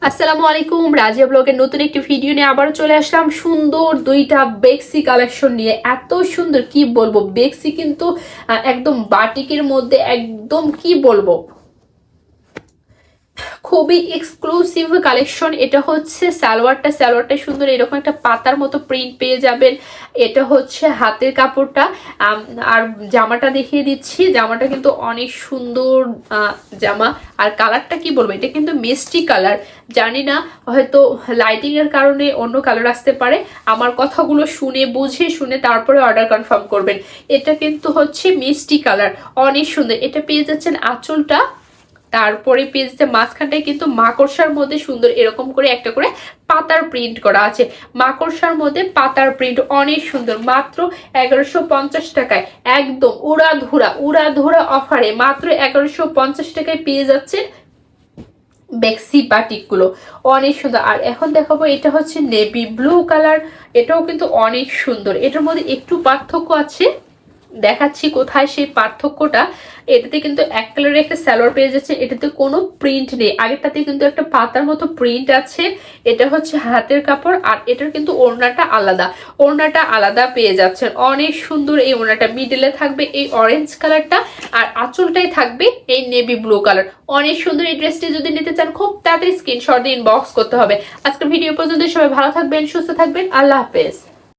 আসসালামু আলাইকুম, রাজিয়া ব্লগের নতুন একটি ভিডিও নিয়ে আবারও চলে আসলাম সুন্দর দুইটা বেক্সি কালেকশন নিয়ে। এত সুন্দর কি বলবো, বেক্সি কিন্তু একদম বাটিকের মধ্যে একদম কি বলবো, খুবই এক্সক্লুসিভ কালেকশন। এটা হচ্ছে সালোয়ারটা সুন্দর, এরকম একটা পাতার মতো প্রিন্ট পেয়ে যাবেন। এটা হচ্ছে হাতের কাপড়টা। আর জামাটা দেখিয়ে দিচ্ছি, জামাটা কিন্তু অনেক সুন্দর জামা। আর কালারটা কি বলবো, এটা কিন্তু মিষ্টি কালার। জানি না, হয়তো লাইটিং এর কারণে অন্য কালার আসতে পারে। আমার কথাগুলো শুনে বুঝে শুনে তারপরে অর্ডার কনফার্ম করবেন। এটা কিন্তু হচ্ছে মিষ্টি কালার, অনেক সুন্দর। এটা পেয়ে যাচ্ছেন আঁচলটা, তারপরে পেজটা মাঝখানটায় কিন্তু মাকড়সার মধ্যে সুন্দর এরকম করে একটা করে পাতার প্রিন্ট করা আছে। মাকড়সার মধ্যে পাতার প্রিন্ট অনেক সুন্দর, মাত্র 1150 টাকায়, একদম উড়াধুরা অফারে মাত্র 1150 টাকায় পেয়ে যাচ্ছে বেক্সি বাটিকগুলো। অনেক সুন্দর। আর এখন দেখাবো, এটা হচ্ছে নেভি ব্লু কালার। এটাও কিন্তু অনেক সুন্দর। এটার মধ্যে একটু পার্থক্য আছে, দেখাচ্ছি কোথায় সেই পার্থক্যটা। এটাতে কিন্তু এক কালারের একটা সালোয়ার পেয়ে যাচ্ছে, এটাতে কোনো প্রিন্ট নেই। আগেরটাতে কিন্তু একটা পাতার মতো প্রিন্ট আছে। এটা হচ্ছে হাতের কাপড়, আর এটার কিন্তু ওড়নাটা আলাদা পেয়ে যাচ্ছেন। অনেক সুন্দর এই ওড়নাটা, মিডলে থাকবে এই অরেঞ্জ কালারটা, আর আঁচলটাই থাকবে এই নেভি ব্লু কালার। অনেক সুন্দর। এই ড্রেসটি যদি নিতে চান খুব তাড়াতাড়ি স্ক্রিনশট দিয়ে ইনবক্স করতে হবে। আজকের ভিডিও পর্যন্ত সবাই ভালো থাকবেন, সুস্থ থাকবেন, আল্লাহ হাফেজ।